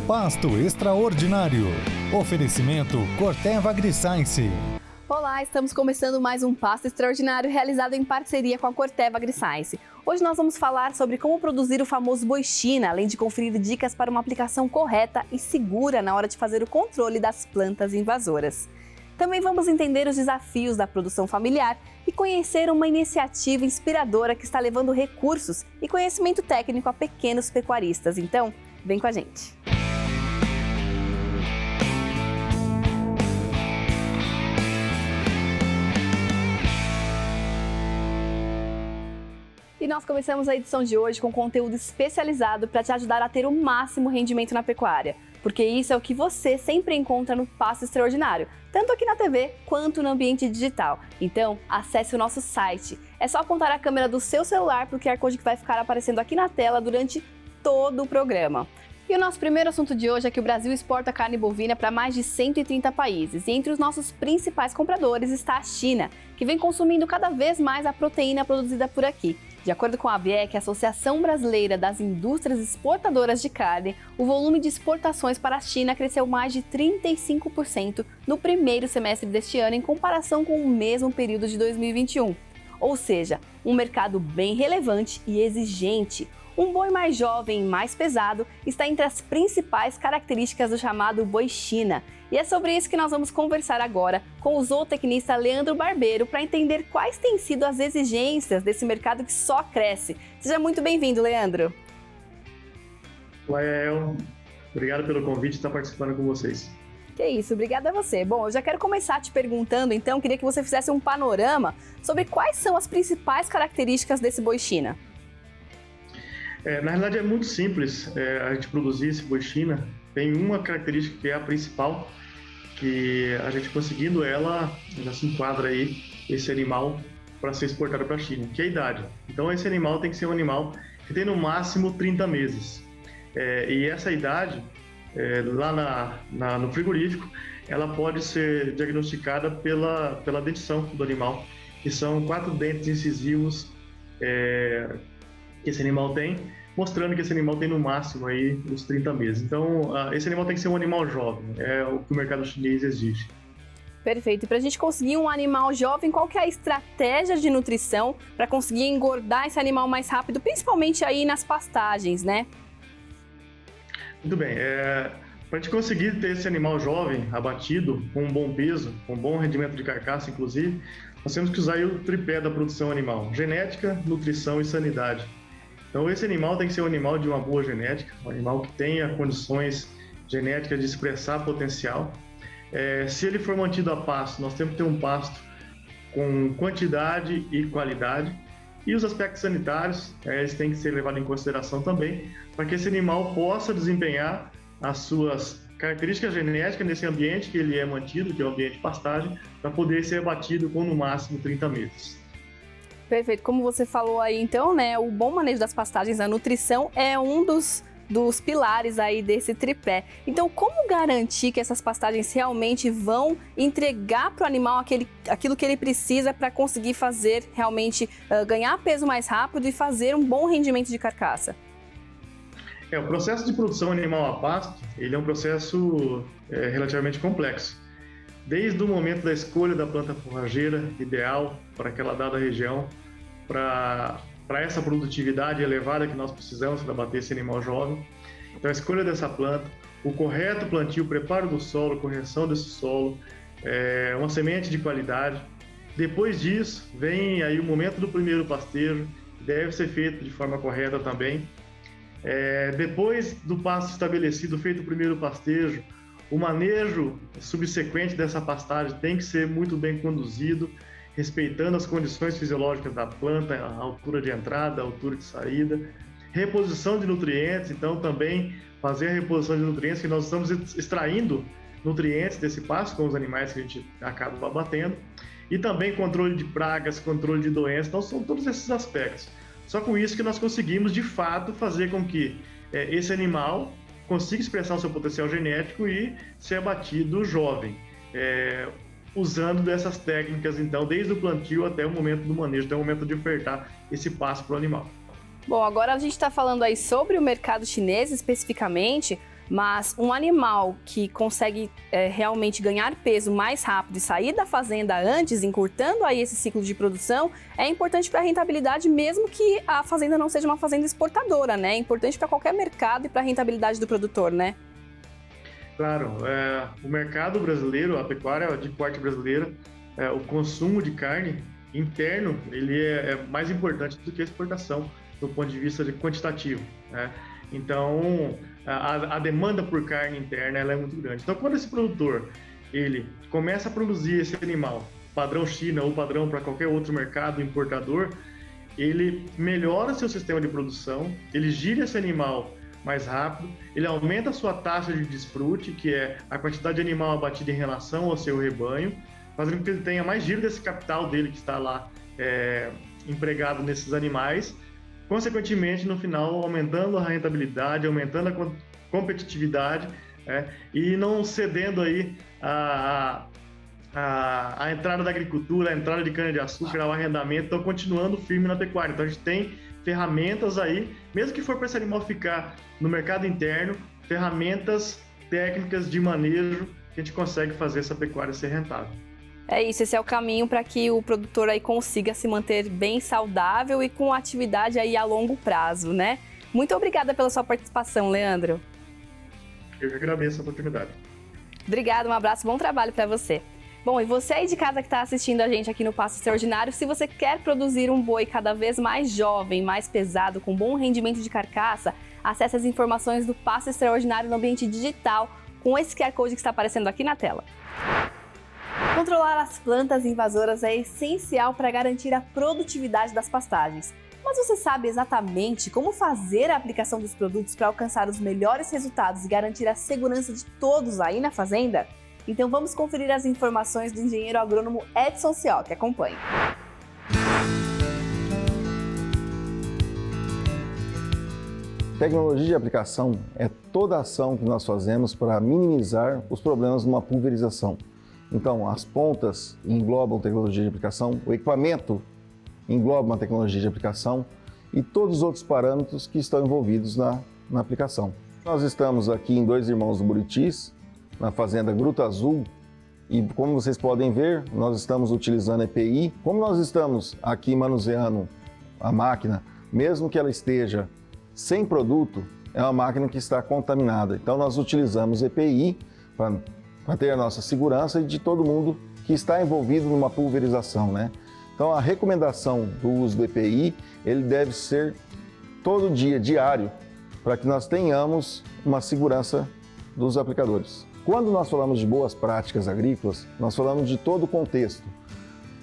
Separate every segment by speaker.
Speaker 1: Pasto Extraordinário. Oferecimento Corteva AgriScience.
Speaker 2: Olá, estamos começando mais um Pasto Extraordinário realizado em parceria com a Corteva AgriScience. Hoje nós vamos falar sobre como produzir o famoso boi China, além de conferir dicas para uma aplicação correta e segura na hora de fazer o controle das plantas invasoras. Também vamos entender os desafios da produção familiar e conhecer uma iniciativa inspiradora que está levando recursos e conhecimento técnico a pequenos pecuaristas. Então, vem com a gente! E nós começamos a edição de hoje com conteúdo especializado para te ajudar a ter o máximo rendimento na pecuária, porque isso é o que você sempre encontra no Pasto Extraordinário, tanto aqui na TV quanto no ambiente digital. Então, acesse o nosso site. É só apontar a câmera do seu celular para o QR Code que vai ficar aparecendo aqui na tela durante todo o programa. E o nosso primeiro assunto de hoje é que o Brasil exporta carne bovina para mais de 130 países. E entre os nossos principais compradores está a China, que vem consumindo cada vez mais a proteína produzida por aqui. De acordo com a ABEC, a Associação Brasileira das Indústrias Exportadoras de Carne, o volume de exportações para a China cresceu mais de 35% no primeiro semestre deste ano em comparação com o mesmo período de 2021. Ou seja, um mercado bem relevante e exigente. Um boi mais jovem e mais pesado está entre as principais características do chamado boi China. E é sobre isso que nós vamos conversar agora com o zootecnista Leandro Barbeiro para entender quais têm sido as exigências desse mercado que só cresce. Seja muito bem-vindo, Leandro.
Speaker 3: Olá, El. Obrigado pelo convite de estar participando com vocês.
Speaker 2: Que isso, obrigada a você. Bom, eu já quero começar te perguntando, então, queria que você fizesse um panorama sobre quais são as principais características desse boi China.
Speaker 3: Na realidade é muito simples a gente produzir esse boi China. Tem uma característica que é a principal, que a gente conseguindo ela, já se enquadra aí esse animal para ser exportado para a China, que é a idade. Então esse animal tem que ser um animal que tem no máximo 30 meses. E essa idade, lá no frigorífico, ela pode ser diagnosticada pela dentição do animal, que são 4 dentes incisivos que esse animal tem, mostrando que esse animal tem no máximo aí uns 30 meses. Então, esse animal tem que ser um animal jovem, é o que o mercado chinês exige.
Speaker 2: Perfeito. E para a gente conseguir um animal jovem, qual que é a estratégia de nutrição para conseguir engordar esse animal mais rápido, principalmente aí nas pastagens, né?
Speaker 3: Muito bem. Para a gente conseguir ter esse animal jovem, abatido, com um bom peso, com um bom rendimento de carcaça, inclusive, nós temos que usar aí o tripé da produção animal: genética, nutrição e sanidade. Então esse animal tem que ser um animal de uma boa genética, um animal que tenha condições genéticas de expressar potencial. Se ele for mantido a pasto, nós temos que ter um pasto com quantidade e qualidade. E os aspectos sanitários, eles têm que ser levados em consideração também, para que esse animal possa desempenhar as suas características genéticas nesse ambiente que ele é mantido, que é o ambiente de pastagem, para poder ser abatido com no máximo 30 meses.
Speaker 2: Perfeito. Como você falou aí, então, né, o bom manejo das pastagens, a nutrição é um dos pilares aí desse tripé. Então, como garantir que essas pastagens realmente vão entregar para o animal aquilo que ele precisa para conseguir fazer realmente ganhar peso mais rápido e fazer um bom rendimento de carcaça?
Speaker 3: O processo de produção animal a pasto, ele é um processo relativamente complexo. Desde o momento da escolha da planta forrageira ideal para aquela dada região, para essa produtividade elevada que nós precisamos para bater esse animal jovem. Então a escolha dessa planta, o correto plantio, o preparo do solo, correção desse solo, uma semente de qualidade. Depois disso, vem aí o momento do primeiro pastejo, que deve ser feito de forma correta também. Depois do pasto estabelecido, feito o primeiro pastejo, o manejo subsequente dessa pastagem tem que ser muito bem conduzido, respeitando as condições fisiológicas da planta, a altura de entrada, a altura de saída. Reposição de nutrientes, então também fazer a reposição de nutrientes, que nós estamos extraindo nutrientes desse pasto com os animais que a gente acaba abatendo. E também controle de pragas, controle de doenças, então são todos esses aspectos. Só com isso que nós conseguimos, de fato, fazer com que esse animal consiga expressar o seu potencial genético e ser abatido jovem, usando dessas técnicas, então, desde o plantio até o momento do manejo, até o momento de ofertar esse pasto para o animal.
Speaker 2: Bom, agora a gente está falando aí sobre o mercado chinês especificamente. Mas um animal que consegue realmente ganhar peso mais rápido e sair da fazenda antes, encurtando aí esse ciclo de produção, é importante para a rentabilidade, mesmo que a fazenda não seja uma fazenda exportadora, né? É importante para qualquer mercado e para a rentabilidade do produtor, né?
Speaker 3: Claro, o mercado brasileiro, a pecuária de corte brasileira, o consumo de carne interno, ele é mais importante do que a exportação, do ponto de vista quantitativo, né? Então, a demanda por carne interna ela é muito grande. Então, quando esse produtor ele começa a produzir esse animal, padrão China ou padrão para qualquer outro mercado importador, ele melhora seu sistema de produção, ele gira esse animal mais rápido, ele aumenta a sua taxa de desfrute, que é a quantidade de animal abatida em relação ao seu rebanho, fazendo com que ele tenha mais giro desse capital dele que está lá empregado nesses animais, consequentemente, no final, aumentando a rentabilidade, aumentando a competitividade, e não cedendo aí a entrada da agricultura, a entrada de cana-de-açúcar, ao arrendamento, então continuando firme na pecuária. Então a gente tem ferramentas aí, mesmo que for para esse animal ficar no mercado interno, ferramentas técnicas de manejo que a gente consegue fazer essa pecuária ser rentável.
Speaker 2: É isso, esse é o caminho para que o produtor aí consiga se manter bem saudável e com atividade aí a longo prazo, né? Muito obrigada pela sua participação, Leandro.
Speaker 3: Eu que agradeço a oportunidade.
Speaker 2: Obrigada, um abraço, bom trabalho para você. Bom, e você aí de casa que está assistindo a gente aqui no Pasto Extraordinário, se você quer produzir um boi cada vez mais jovem, mais pesado, com bom rendimento de carcaça, acesse as informações do Pasto Extraordinário no ambiente digital com esse QR Code que está aparecendo aqui na tela. Controlar as plantas invasoras é essencial para garantir a produtividade das pastagens. Mas você sabe exatamente como fazer a aplicação dos produtos para alcançar os melhores resultados e garantir a segurança de todos aí na fazenda? Então vamos conferir as informações do engenheiro agrônomo Edson Ciol, que acompanha.
Speaker 4: Tecnologia de aplicação é toda a ação que nós fazemos para minimizar os problemas numa pulverização. Então, as pontas englobam tecnologia de aplicação, o equipamento engloba uma tecnologia de aplicação e todos os outros parâmetros que estão envolvidos na aplicação. Nós estamos aqui em Dois Irmãos do Buritis, na fazenda Gruta Azul, e como vocês podem ver, nós estamos utilizando EPI. Como nós estamos aqui manuseando a máquina, mesmo que ela esteja sem produto, é uma máquina que está contaminada. Então nós utilizamos EPI para ter a nossa segurança e de todo mundo que está envolvido numa pulverização, né? Então a recomendação do uso do EPI, ele deve ser todo dia, diário, para que nós tenhamos uma segurança dos aplicadores. Quando nós falamos de boas práticas agrícolas, nós falamos de todo o contexto.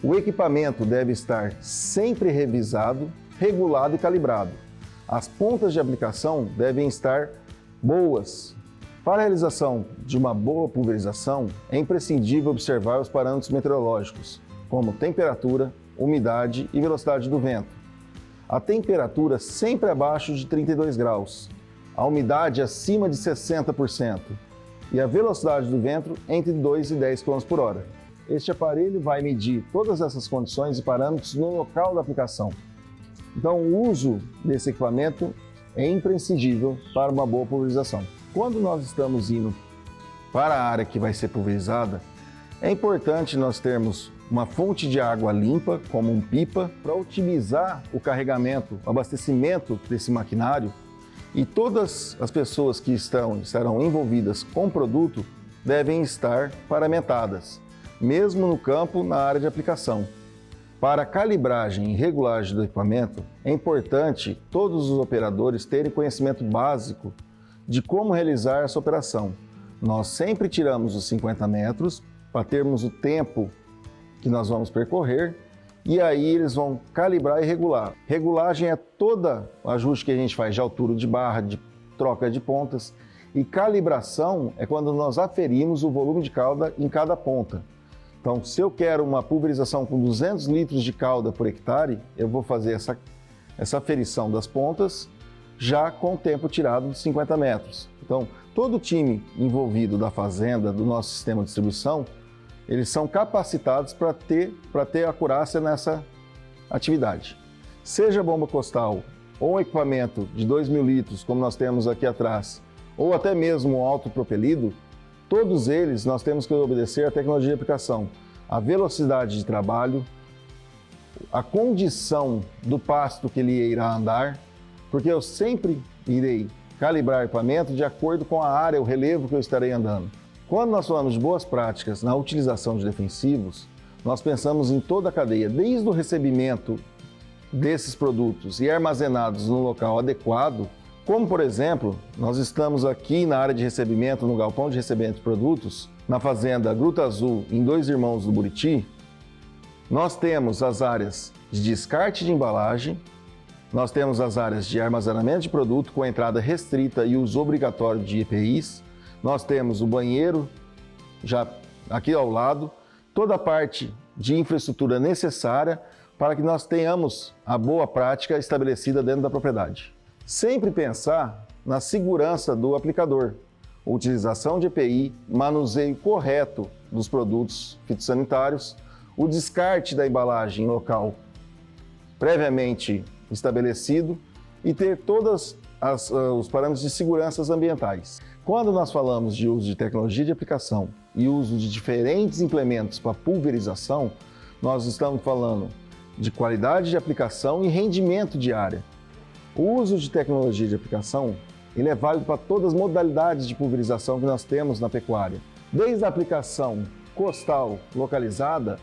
Speaker 4: O equipamento deve estar sempre revisado, regulado e calibrado. As pontas de aplicação devem estar boas. Para a realização de uma boa pulverização, é imprescindível observar os parâmetros meteorológicos, como temperatura, umidade e velocidade do vento. A temperatura sempre abaixo de 32 graus, a umidade acima de 60% e a velocidade do vento entre 2 e 10 km por hora. Este aparelho vai medir todas essas condições e parâmetros no local da aplicação. Então, o uso desse equipamento é imprescindível para uma boa pulverização. Quando nós estamos indo para a área que vai ser pulverizada, é importante nós termos uma fonte de água limpa, como um pipa, para otimizar o carregamento, o abastecimento desse maquinário, e todas as pessoas que estarão envolvidas com o produto devem estar paramentadas, mesmo no campo, na área de aplicação. Para a calibragem e regulagem do equipamento, é importante todos os operadores terem conhecimento básico de como realizar essa operação. Nós sempre tiramos os 50 metros para termos o tempo que nós vamos percorrer e aí eles vão calibrar e regular. Regulagem é todo o ajuste que a gente faz de altura de barra, de troca de pontas, e calibração é quando nós aferimos o volume de cauda em cada ponta. Então, se eu quero uma pulverização com 200 litros de cauda por hectare, eu vou fazer essa aferição das pontas já com o tempo tirado de 50 metros. Então, todo o time envolvido da fazenda, do nosso sistema de distribuição, eles são capacitados para ter acurácia nessa atividade. Seja bomba costal ou um equipamento de 2.000 litros, como nós temos aqui atrás, ou até mesmo o autopropelido, todos eles nós temos que obedecer à tecnologia de aplicação, a velocidade de trabalho, a condição do pasto que ele irá andar, porque eu sempre irei calibrar o equipamento de acordo com a área, o relevo que eu estarei andando. Quando nós falamos de boas práticas na utilização de defensivos, nós pensamos em toda a cadeia, desde o recebimento desses produtos e armazenados no local adequado, como por exemplo, nós estamos aqui na área de recebimento, no galpão de recebimento de produtos, na fazenda Gruta Azul, em Dois Irmãos do Buriti, nós temos as áreas de descarte de embalagem, nós temos as áreas de armazenamento de produto com entrada restrita e uso obrigatório de EPIs, nós temos o banheiro já aqui ao lado, toda a parte de infraestrutura necessária para que nós tenhamos a boa prática estabelecida dentro da propriedade. Sempre pensar na segurança do aplicador, utilização de EPI, manuseio correto dos produtos fitossanitários, o descarte da embalagem em local previamente estabelecido e ter todos os parâmetros de segurança ambientais. Quando nós falamos de uso de tecnologia de aplicação e uso de diferentes implementos para pulverização, nós estamos falando de qualidade de aplicação e rendimento de área. O uso de tecnologia de aplicação ele é válido para todas as modalidades de pulverização que nós temos na pecuária, desde a aplicação costal localizada,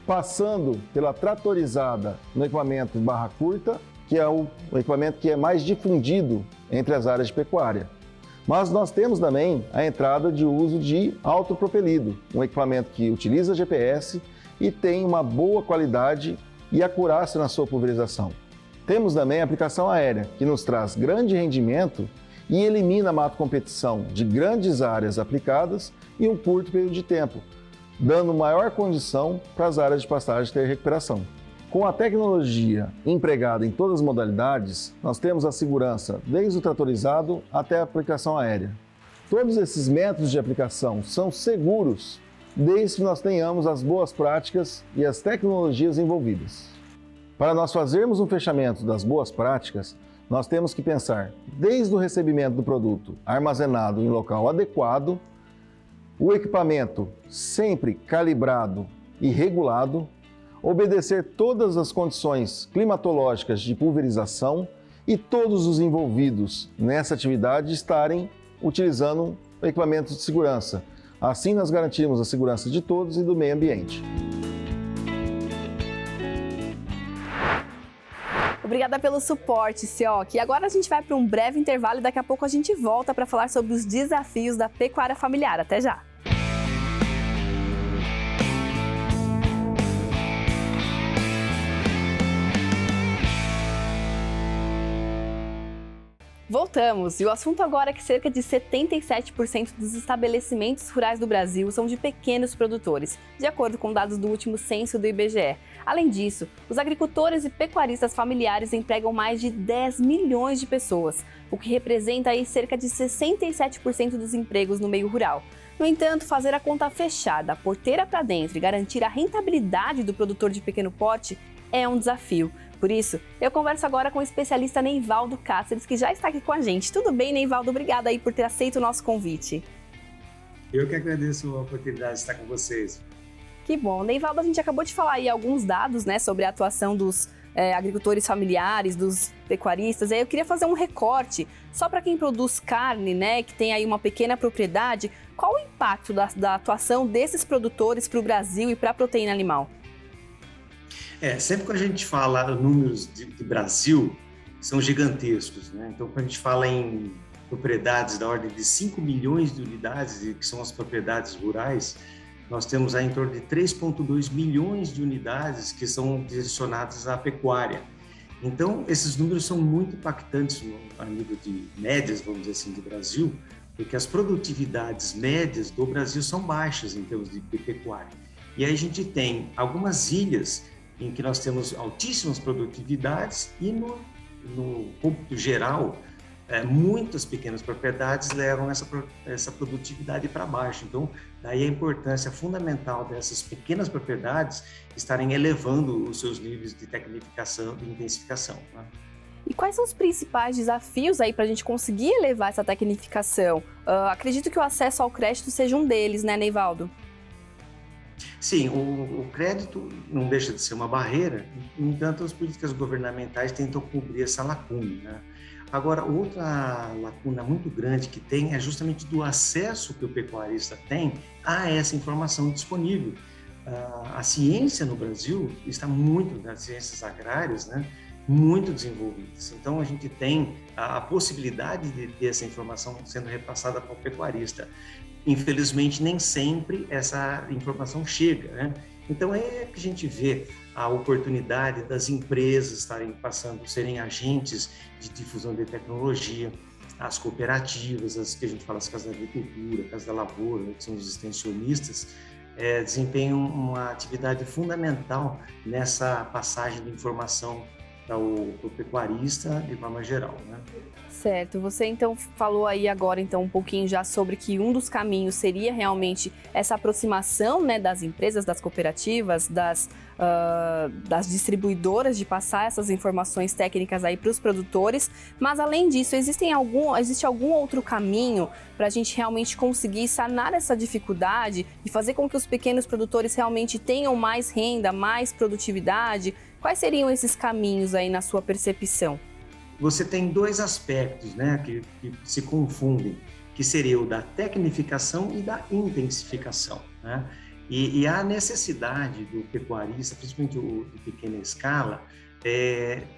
Speaker 4: passando pela tratorizada no equipamento barra curta, que é o equipamento que é mais difundido entre as áreas de pecuária. Mas nós temos também a entrada de uso de autopropelido, um equipamento que utiliza GPS e tem uma boa qualidade e acurácia na sua pulverização. Temos também a aplicação aérea, que nos traz grande rendimento e elimina a mato-competição de grandes áreas aplicadas em um curto período de tempo, dando maior condição para as áreas de pastagem ter recuperação. Com a tecnologia empregada em todas as modalidades, nós temos a segurança desde o tratorizado até a aplicação aérea. Todos esses métodos de aplicação são seguros, desde que nós tenhamos as boas práticas e as tecnologias envolvidas. Para nós fazermos um fechamento das boas práticas, nós temos que pensar desde o recebimento do produto armazenado em local adequado, o equipamento sempre calibrado e regulado, obedecer todas as condições climatológicas de pulverização e todos os envolvidos nessa atividade estarem utilizando equipamentos de segurança. Assim nós garantimos a segurança de todos e do meio ambiente.
Speaker 2: Obrigada pelo suporte, Sioc. E agora a gente vai para um breve intervalo e daqui a pouco a gente volta para falar sobre os desafios da pecuária familiar. Até já! Voltamos, e o assunto agora é que cerca de 77% dos estabelecimentos rurais do Brasil são de pequenos produtores, de acordo com dados do último censo do IBGE. Além disso, os agricultores e pecuaristas familiares empregam mais de 10 milhões de pessoas, o que representa aí cerca de 67% dos empregos no meio rural. No entanto, fazer a conta fechada, a porteira para dentro e garantir a rentabilidade do produtor de pequeno porte é um desafio. Por isso, eu converso agora com o especialista Neivaldo Cáceres, que já está aqui com a gente. Tudo bem, Neivaldo? Obrigada aí por ter aceito o nosso convite.
Speaker 5: Eu que agradeço a oportunidade de estar com vocês.
Speaker 2: Que bom. Neivaldo, a gente acabou de falar aí alguns dados, né, sobre a atuação dos agricultores familiares, dos pecuaristas. Eu queria fazer um recorte, só para quem produz carne, né, que tem aí uma pequena propriedade, qual o impacto da atuação desses produtores para o Brasil e para a proteína animal?
Speaker 5: Sempre que a gente fala números de Brasil, são gigantescos, né? Então, quando a gente fala em propriedades da ordem de 5 milhões de unidades, que são as propriedades rurais, nós temos aí em torno de 3,2 milhões de unidades que são direcionadas à pecuária. Então, esses números são muito impactantes a nível de médias, vamos dizer assim, do Brasil, porque as produtividades médias do Brasil são baixas em termos de pecuária. E aí a gente tem algumas ilhas em que nós temos altíssimas produtividades e no cômputo geral, muitas pequenas propriedades levam essa produtividade para baixo. Então, daí a importância fundamental dessas pequenas propriedades estarem elevando os seus níveis de tecnificação e intensificação. Né?
Speaker 2: E quais são os principais desafios aí para a gente conseguir elevar essa tecnificação? Acredito que o acesso ao crédito seja um deles, né, Neivaldo?
Speaker 5: Sim, o crédito não deixa de ser uma barreira, no entanto, as políticas governamentais tentam cobrir essa lacuna, né? Agora, outra lacuna muito grande que tem é justamente do acesso que o pecuarista tem a essa informação disponível. A ciência no Brasil está muito, as ciências agrárias, né, muito desenvolvidas. Então, a gente tem a possibilidade de ter essa informação sendo repassada para o pecuarista. Infelizmente, nem sempre essa informação chega, né? Então, é que a gente vê a oportunidade das empresas estarem passando, serem agentes de difusão de tecnologia, as cooperativas, as que a gente fala, as casas da agricultura, casas da lavoura, que são os extensionistas, desempenham uma atividade fundamental nessa passagem de informação para o pecuarista de forma geral, né?
Speaker 2: Certo, você então falou aí agora então um pouquinho já sobre que um dos caminhos seria realmente essa aproximação, né, das empresas, das cooperativas, das distribuidoras, de passar essas informações técnicas aí para os produtores, mas além disso, existe algum outro caminho para a gente realmente conseguir sanar essa dificuldade e fazer com que os pequenos produtores realmente tenham mais renda, mais produtividade? Quais seriam esses caminhos aí na sua percepção?
Speaker 5: Você tem dois aspectos, né, que se confundem, que seria o da tecnificação e da intensificação, né? E a necessidade do pecuarista, principalmente o de pequena escala,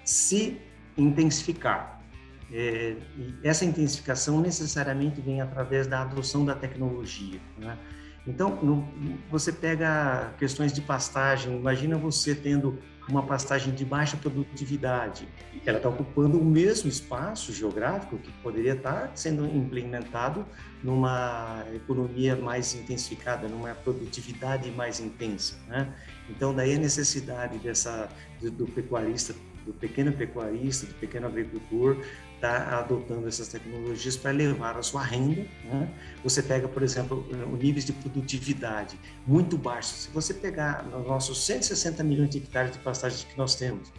Speaker 5: se intensificar. E essa intensificação necessariamente vem através da adoção da tecnologia, né? Então, você pega questões de pastagem, imagina você tendo uma pastagem de baixa produtividade, ela está ocupando o mesmo espaço geográfico que poderia estar sendo implementado numa economia mais intensificada, numa produtividade mais intensa, né? Então, daí a necessidade do pecuarista, do pequeno pecuarista, do pequeno agricultor, está adotando essas tecnologias para elevar a sua renda, né? Você pega, por exemplo, níveis de produtividade muito baixos. Se você pegar os nossos 160 milhões de hectares de pastagem que nós temos,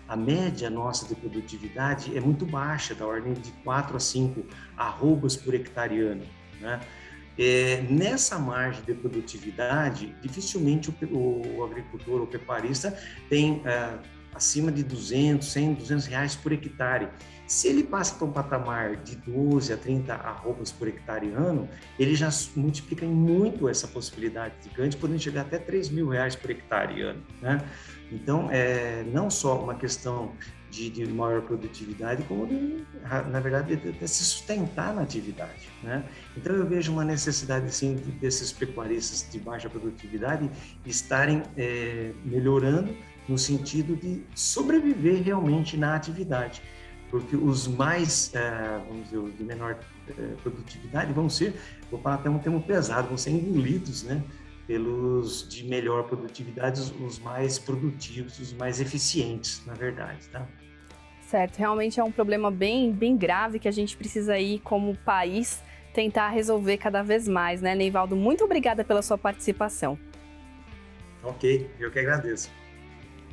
Speaker 5: a média nossa de produtividade é muito baixa, da ordem de 4 a 5 arrobas por hectare ano, né? Nessa margem de produtividade, dificilmente o agricultor ou pecuarista tem acima de 200, 100, 200 reais por hectare. Se ele passa para um patamar de 12 a 30 arrobas por hectare ano, ele já multiplica em muito essa possibilidade de ganho, podendo chegar até 3 mil reais por hectare ano, né? Então, não só uma questão de maior produtividade, como, na verdade, de se sustentar na atividade, né? Então, eu vejo uma necessidade, sim, desses pecuaristas de baixa produtividade estarem melhorando no sentido de sobreviver realmente na atividade, porque os mais, vamos dizer, os de menor produtividade vão ser, vou falar até um termo pesado, vão ser engolidos, né, pelos de melhor produtividade, os mais produtivos, os mais eficientes, na verdade, tá?
Speaker 2: Certo, realmente é um problema bem grave que a gente precisa aí, como país, tentar resolver cada vez mais, né, Neivaldo? Muito obrigada pela sua participação.
Speaker 5: Ok, eu que agradeço.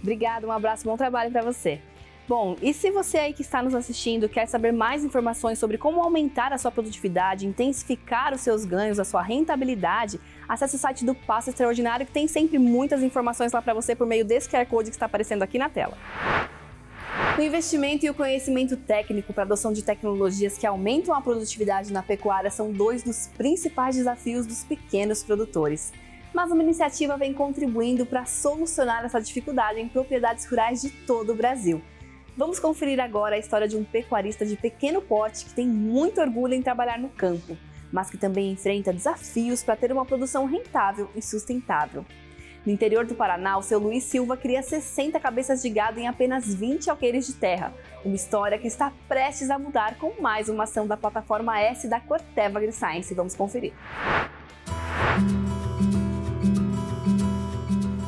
Speaker 2: Obrigada, um abraço, bom trabalho para você. Bom, e se você aí que está nos assistindo quer saber mais informações sobre como aumentar a sua produtividade, intensificar os seus ganhos, a sua rentabilidade, acesse o site do Passo Extraordinário, que tem sempre muitas informações lá para você por meio desse QR Code que está aparecendo aqui na tela. O investimento e o conhecimento técnico para a adoção de tecnologias que aumentam a produtividade na pecuária são dois dos principais desafios dos pequenos produtores. Mas uma iniciativa vem contribuindo para solucionar essa dificuldade em propriedades rurais de todo o Brasil. Vamos conferir agora a história de um pecuarista de pequeno porte que tem muito orgulho em trabalhar no campo, mas que também enfrenta desafios para ter uma produção rentável e sustentável. No interior do Paraná, o seu Luiz Silva cria 60 cabeças de gado em apenas 20 alqueires de terra. Uma história que está prestes a mudar com mais uma ação da plataforma S da Corteva AgriScience. Vamos conferir.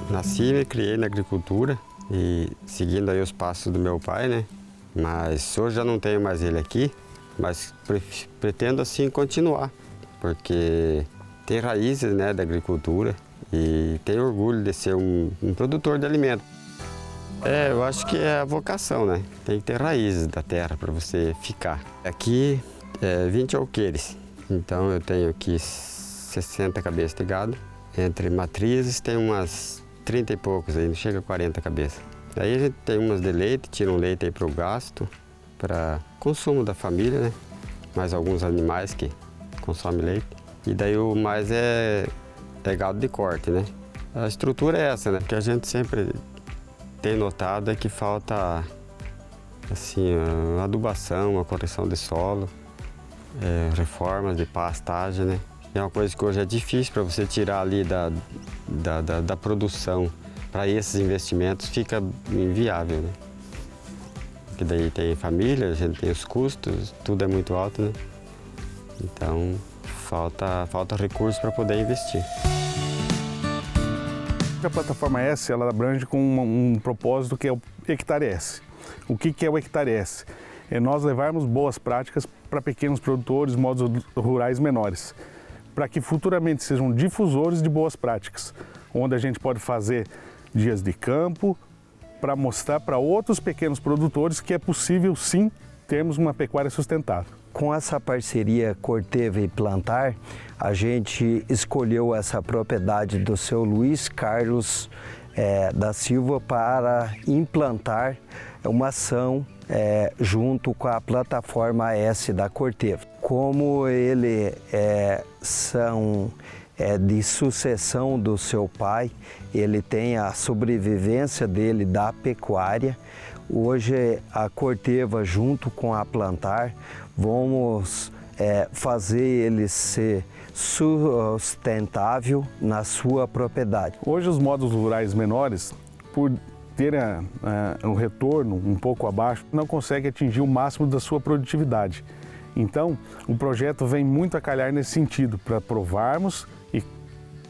Speaker 6: Nasci e me criei na agricultura e seguindo aí os passos do meu pai, né? Mas hoje já não tenho mais ele aqui, mas pretendo assim continuar, porque tem raízes, né, da agricultura e tenho orgulho de ser um produtor de alimento. Eu acho que é a vocação, né? Tem que ter raízes da terra para você ficar. Aqui é 20 alqueires, então eu tenho aqui 60 cabeças de gado. Entre matrizes tem umas 30 e poucos, aí não chega a 40 cabeças. Aí a gente tem umas de leite, tira um leite aí para o gasto, para consumo da família, né? Mais alguns animais que consomem leite. E daí o mais é gado de corte, né? A estrutura é essa, né? O que a gente sempre tem notado é que falta assim, a adubação, a correção de solo, reformas de pastagem, né? É uma coisa que hoje é difícil para você tirar ali da produção para esses investimentos, fica inviável, né? Porque daí tem família, a gente tem os custos, tudo é muito alto, né? Então falta recursos para poder investir.
Speaker 7: A plataforma S ela abrange com um propósito que é o Hectare S. O que é o Hectare S? É nós levarmos boas práticas para pequenos produtores, modos rurais menores, para que futuramente sejam difusores de boas práticas, onde a gente pode fazer dias de campo para mostrar para outros pequenos produtores que é possível sim termos uma pecuária sustentável.
Speaker 8: Com essa parceria Corteva e Plantar, a gente escolheu essa propriedade do seu Luiz Carlos da Silva para implantar uma ação junto com a plataforma S da Corteva. Como ele são de sucessão do seu pai, ele tem a sobrevivência dele da pecuária. Hoje a Corteva junto com a Plantar vamos fazer ele ser sustentável na sua propriedade.
Speaker 7: Hoje os modos rurais menores, por terem um retorno um pouco abaixo, não conseguem atingir o máximo da sua produtividade. Então, o projeto vem muito a calhar nesse sentido, para provarmos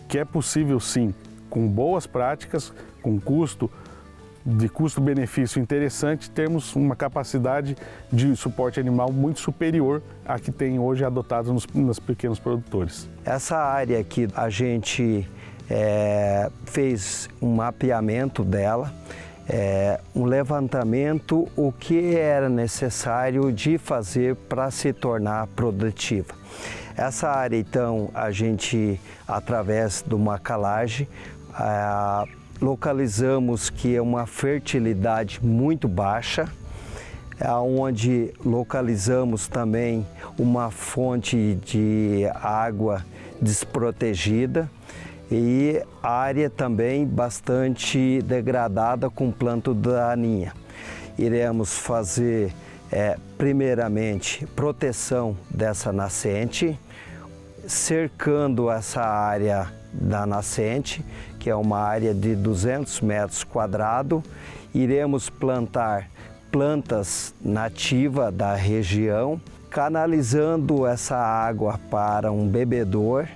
Speaker 7: que é possível sim, com boas práticas, com custo-benefício interessante, termos uma capacidade de suporte animal muito superior à que tem hoje adotado nos pequenos produtores.
Speaker 8: Essa área aqui a gente fez um mapeamento dela, um levantamento, o que era necessário de fazer para se tornar produtiva. Essa área, então, a gente, através de uma calagem, localizamos que é uma fertilidade muito baixa, onde localizamos também uma fonte de água desprotegida e área também bastante degradada com planta daninha. Iremos fazer, primeiramente, proteção dessa nascente, cercando essa área da nascente, que é uma área de 200 metros quadrados. Iremos plantar plantas nativas da região, canalizando essa água para um bebedor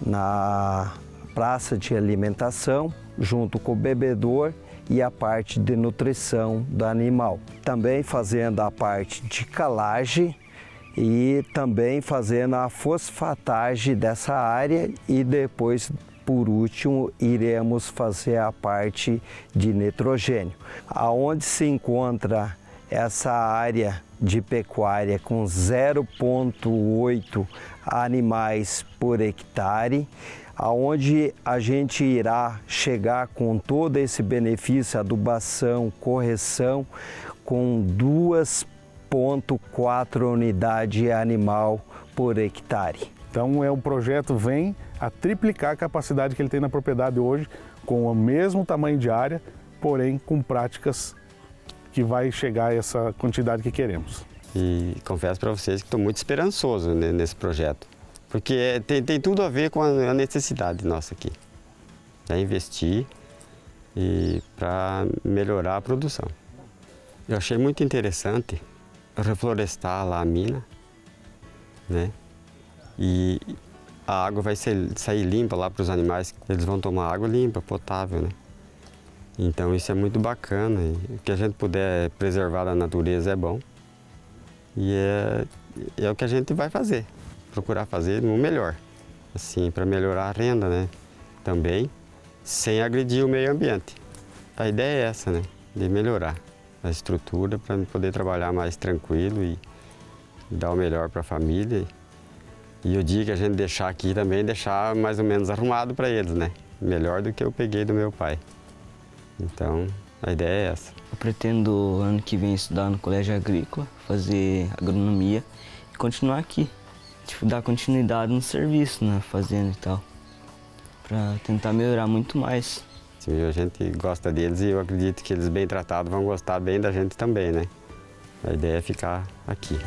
Speaker 8: na praça de alimentação, junto com o bebedor e a parte de nutrição do animal. Também fazendo a parte de calagem e também fazendo a fosfatagem dessa área e depois, por último, iremos fazer a parte de nitrogênio. Aonde se encontra essa área de pecuária com 0,8 animais por hectare, aonde a gente irá chegar com todo esse benefício, adubação, correção, com 2,4 unidades animal por hectare.
Speaker 7: Então um projeto vem a triplicar a capacidade que ele tem na propriedade hoje, com o mesmo tamanho de área, porém com práticas que vai chegar a essa quantidade que queremos.
Speaker 6: E confesso para vocês que estou muito esperançoso nesse projeto, porque tem tudo a ver com a necessidade nossa aqui, investir e para melhorar a produção. Eu achei muito interessante reflorestar lá a mina, né? E a água vai sair limpa lá para os animais, eles vão tomar água limpa, potável, né? Então isso é muito bacana, e o que a gente puder preservar da natureza é bom. E é o que a gente vai fazer, procurar fazer o melhor, assim, para melhorar a renda, né? Também, sem agredir o meio ambiente. A ideia é essa, né? de melhorar a estrutura para poder trabalhar mais tranquilo e dar o melhor para a família. E o dia que a gente deixar aqui também, deixar mais ou menos arrumado para eles, né? Melhor do que eu peguei do meu pai. Então, a ideia é essa.
Speaker 9: Eu pretendo, ano que vem, estudar no colégio agrícola, fazer agronomia e continuar aqui. Tipo, dar continuidade no serviço, na fazenda e tal, para tentar melhorar muito mais.
Speaker 6: A gente gosta deles e eu acredito que eles bem tratados vão gostar bem da gente também, né? A ideia é ficar aqui.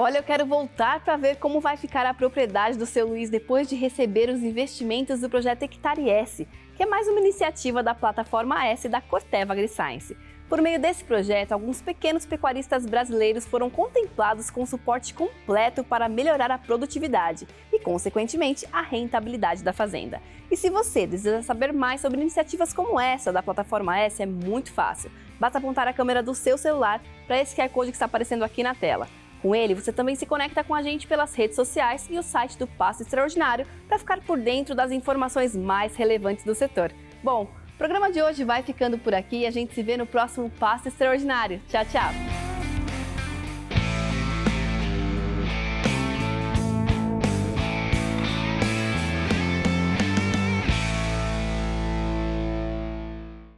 Speaker 2: Olha, eu quero voltar para ver como vai ficar a propriedade do seu Luiz depois de receber os investimentos do projeto Hectare S, que é mais uma iniciativa da plataforma S da Corteva AgriScience. Por meio desse projeto, alguns pequenos pecuaristas brasileiros foram contemplados com suporte completo para melhorar a produtividade e, consequentemente, a rentabilidade da fazenda. E se você deseja saber mais sobre iniciativas como essa da plataforma S, é muito fácil. Basta apontar a câmera do seu celular para esse QR Code que está aparecendo aqui na tela. Com ele, você também se conecta com a gente pelas redes sociais e o site do Pasto Extraordinário para ficar por dentro das informações mais relevantes do setor. Bom, o programa de hoje vai ficando por aqui e a gente se vê no próximo Pasto Extraordinário. Tchau, tchau!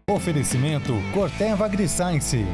Speaker 1: Oferecimento Corteva AgriScience.